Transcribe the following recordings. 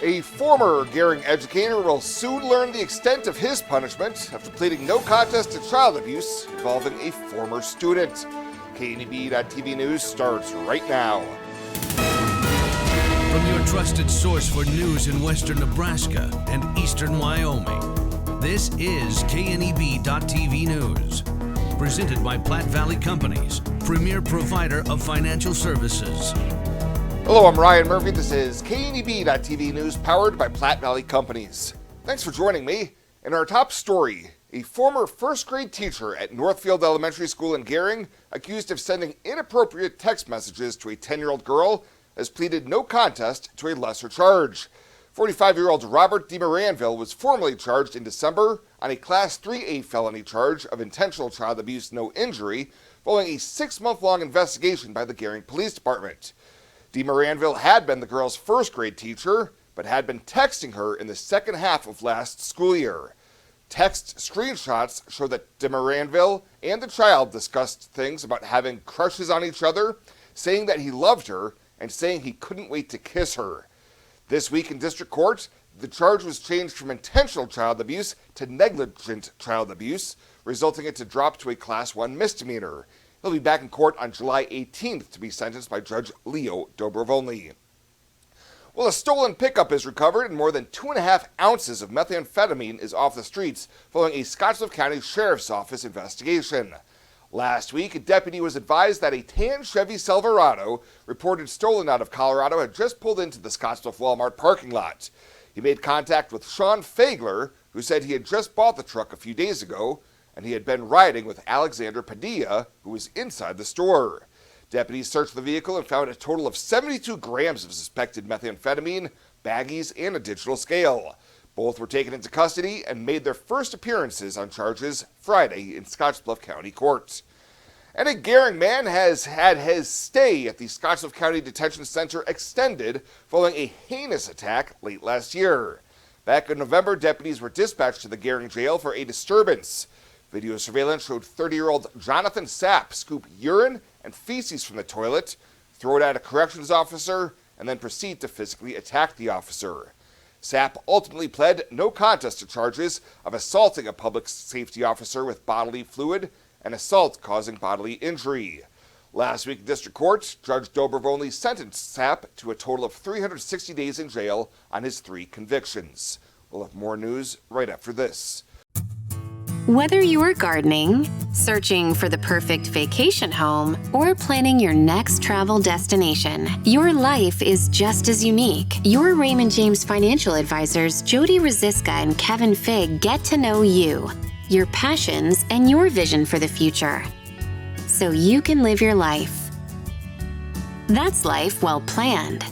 A former Gering educator will soon learn the extent of his punishment after pleading no contest to child abuse involving a former student. KNEB.TV News starts right now. From your trusted source for news in western Nebraska and eastern Wyoming, this is KNEB.TV News. Presented by Platte Valley Companies, premier provider of financial services. Hello, I'm Ryan Murphy. This is KNEB.TV News powered by Platte Valley Companies. Thanks for joining me. In our top story, a former first grade teacher at Northfield Elementary School in Gering, accused of sending inappropriate text messages to a 10-year-old girl, has pleaded no contest to a lesser charge. 45-year-old Robert DeMaranville was formally charged in December on a Class 3A felony charge of intentional child abuse no injury following a 6-month-long investigation by the Gering Police Department. DeMaranville had been the girl's first grade teacher, but had been texting her in the second half of last school year. Text screenshots show that DeMaranville and the child discussed things about having crushes on each other, saying that he loved her, and saying he couldn't wait to kiss her. This week in district court, the charge was changed from intentional child abuse to negligent child abuse, resulting in it to drop to a Class 1 misdemeanor. He'll be back in court on July 18th to be sentenced by Judge Leo Dobrovolny. Well, a stolen pickup is recovered and more than 2.5 ounces of methamphetamine is off the streets following a Scottsbluff County Sheriff's Office investigation. Last week, a deputy was advised that a tan Chevy Silverado reported stolen out of Colorado had just pulled into the Scottsbluff Walmart parking lot. He made contact with Sean Fagler, who said he had just bought the truck a few days ago, and he had been riding with Alexander Padilla, who was inside the store. Deputies searched the vehicle and found a total of 72 grams of suspected methamphetamine, baggies, and a digital scale. Both were taken into custody and made their first appearances on charges Friday in Scottsbluff County Court. And a Gering man has had his stay at the Scottsbluff County Detention Center extended following a heinous attack late last year. Back in November, deputies were dispatched to the Gering jail for a disturbance. Video surveillance showed 30-year-old Jonathan Sapp scoop urine and feces from the toilet, throw it at a corrections officer, and then proceed to physically attack the officer. Sapp ultimately pled no contest to charges of assaulting a public safety officer with bodily fluid and assault causing bodily injury. Last week in district court, Judge Dobrovolny sentenced Sapp to a total of 360 days in jail on his 3 convictions. We'll have more news right after this. Whether you're gardening, searching for the perfect vacation home, or planning your next travel destination, your life is just as unique. Your Raymond James financial advisors, Jody Rosiska and Kevin Figg, get to know you, your passions, and your vision for the future, so you can live your life. That's life well planned.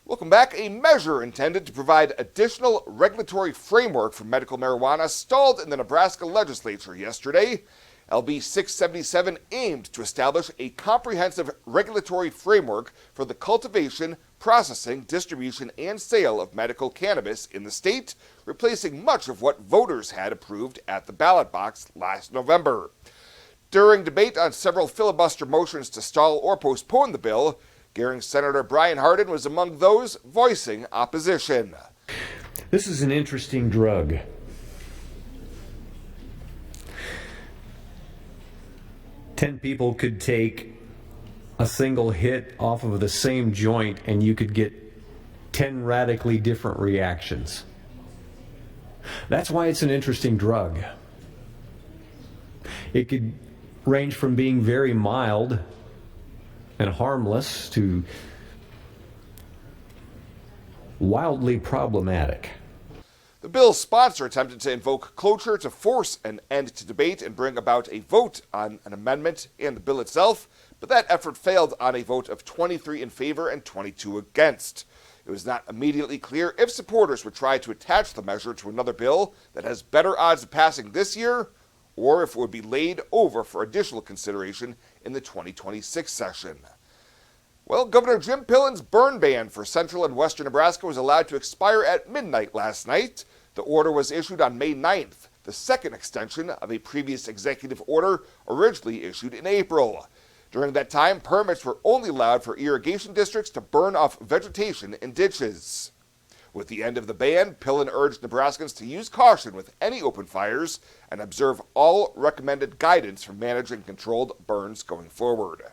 Welcome back. A measure intended to provide additional regulatory framework for medical marijuana stalled in the Nebraska legislature yesterday. LB 677 aimed to establish a comprehensive regulatory framework for the cultivation, processing, distribution, and sale of medical cannabis in the state, replacing much of what voters had approved at the ballot box last November. During debate on several filibuster motions to stall or postpone the bill, Gering Senator Brian Hardin was among those voicing opposition. This is an interesting drug. 10 people could take a single hit off of the same joint and you could get 10 radically different reactions. That's why it's an interesting drug. It could range from being very mild and harmless to wildly problematic. The bill's sponsor attempted to invoke cloture to force an end to debate and bring about a vote on an amendment and the bill itself, but that effort failed on a vote of 23 in favor and 22 against. It was not immediately clear if supporters would try to attach the measure to another bill that has better odds of passing this year, or if it would be laid over for additional consideration in the 2026 session. Well, Governor Jim Pillen's burn ban for central and western Nebraska was allowed to expire at midnight last night. The order was issued on May 9th, the second extension of a previous executive order originally issued in April. During that time, permits were only allowed for irrigation districts to burn off vegetation in ditches. With the end of the ban, Pillen urged Nebraskans to use caution with any open fires and observe all recommended guidance for managing controlled burns going forward.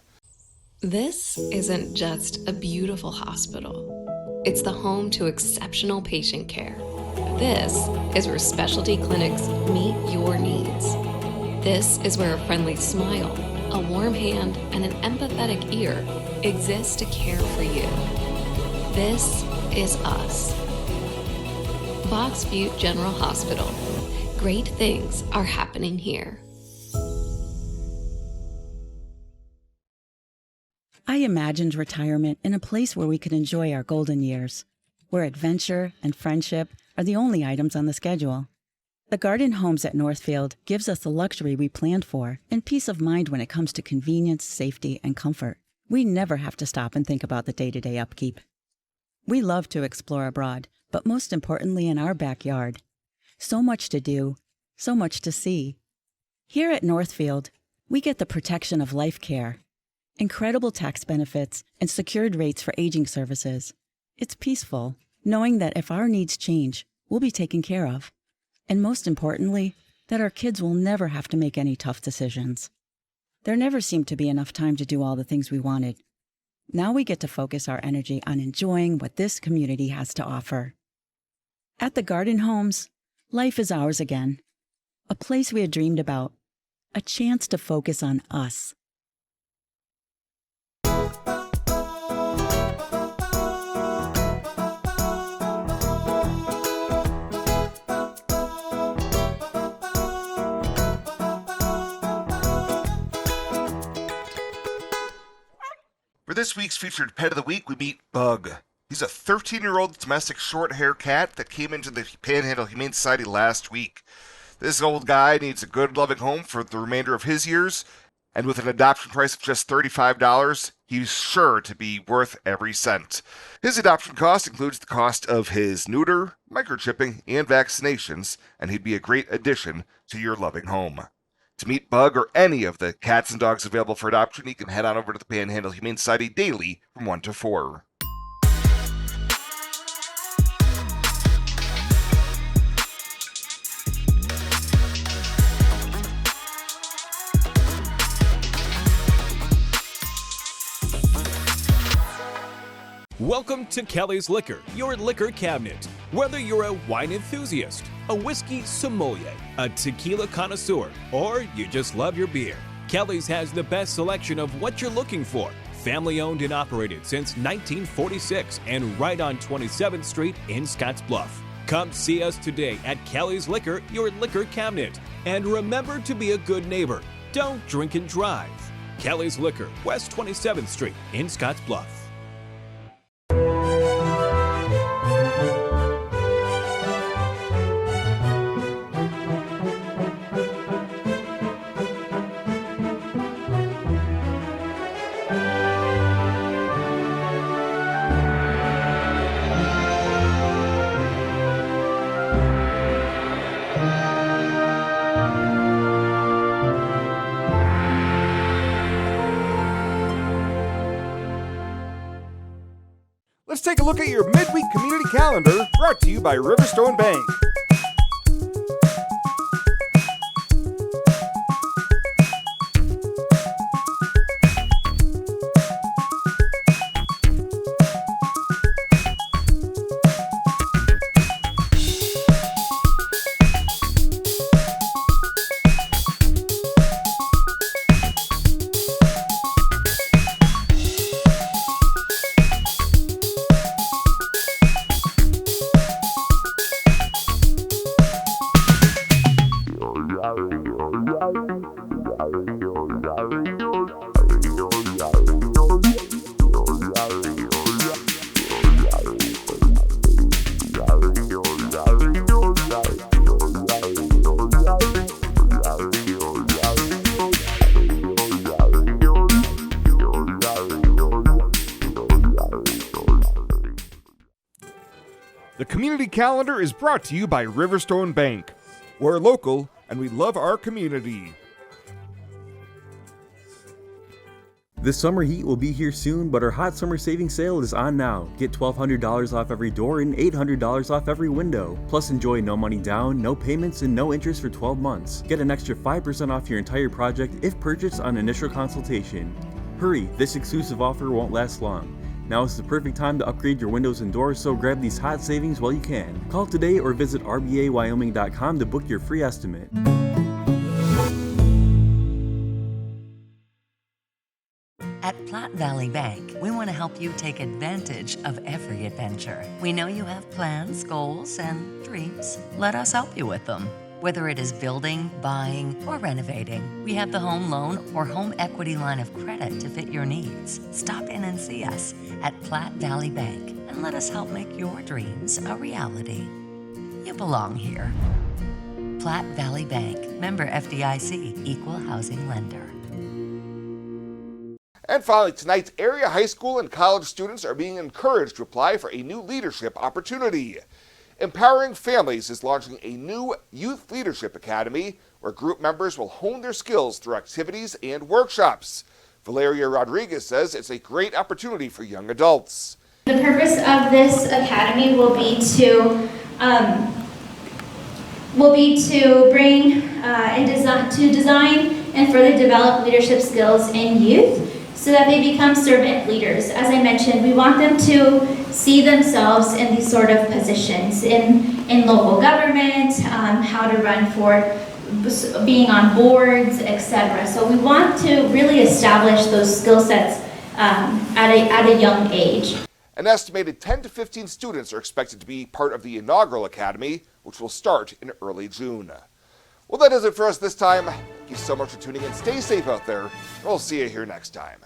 This isn't just a beautiful hospital. It's the home to exceptional patient care. This is where specialty clinics meet your needs. This is where a friendly smile, a warm hand, and an empathetic ear exist to care for you. This is us. Box Butte General Hospital. Great things are happening here. I imagined retirement in a place where we could enjoy our golden years, where adventure and friendship are the only items on the schedule. The Garden Homes at Northfield gives us the luxury we planned for and peace of mind when it comes to convenience, safety, and comfort. We never have to stop and think about the day-to-day upkeep. We love to explore abroad, but most importantly in our backyard. So much to do, so much to see. Here at Northfield, we get the protection of life care, incredible tax benefits, and secured rates for aging services. It's peaceful, knowing that if our needs change, we'll be taken care of. And most importantly, that our kids will never have to make any tough decisions. There never seemed to be enough time to do all the things we wanted. Now we get to focus our energy on enjoying what this community has to offer. At the Garden Homes, life is ours again. A place we had dreamed about. A chance to focus on us. For this week's featured pet of the week, we meet Bug. He's a 13-year-old domestic short-hair cat that came into the Panhandle Humane Society last week. This old guy needs a good, loving home for the remainder of his years, and with an adoption price of just $35, he's sure to be worth every cent. His adoption cost includes the cost of his neuter, microchipping, and vaccinations, and he'd be a great addition to your loving home. To meet Bug or any of the cats and dogs available for adoption, you can head on over to the Panhandle Humane Society daily from 1 to 4. Welcome to Kelly's Liquor, your liquor cabinet. Whether you're a wine enthusiast, a whiskey sommelier, a tequila connoisseur, or you just love your beer, Kelly's has the best selection of what you're looking for. Family owned and operated since 1946 and right on 27th Street in Scottsbluff. Come see us today at Kelly's Liquor, your liquor cabinet. And remember to be a good neighbor. Don't drink and drive. Kelly's Liquor, West 27th Street in Scottsbluff. Let's take a look at your midweek community calendar, brought to you by Riverstone Bank. The community calendar is brought to you by Riverstone Bank. We're local and we love our community. The summer heat will be here soon, but our hot summer savings sale is on now. Get $1,200 off every door and $800 off every window. Plus enjoy no money down, no payments, and no interest for 12 months. Get an extra 5% off your entire project if purchased on initial consultation. Hurry, this exclusive offer won't last long. Now is the perfect time to upgrade your windows and doors, so grab these hot savings while you can. Call today or visit rbawyoming.com to book your free estimate. At Platte Valley Bank, we want to help you take advantage of every adventure. We know you have plans, goals, and dreams. Let us help you with them. Whether it is building, buying, or renovating, we have the home loan or home equity line of credit to fit your needs. Stop in and see us at Platte Valley Bank and let us help make your dreams a reality. You belong here. Platte Valley Bank, member FDIC, equal housing lender. And finally, tonight, area high school and college students are being encouraged to apply for a new leadership opportunity. Empowering Families is launching a new Youth Leadership Academy where group members will hone their skills through activities and workshops. Valeria Rodriguez says it's a great opportunity for young adults. The purpose of this academy will be to bring and design and further develop leadership skills in youth, so that they become servant leaders. As I mentioned, we want them to see themselves in these sort of positions in local government, how to run for being on boards, etc. So we want to really establish those skill sets at a young age. An estimated 10 to 15 students are expected to be part of the inaugural academy, which will start in early June. Well, that does it for us this time. Thank you so much for tuning in. Stay safe out there, and we'll see you here next time.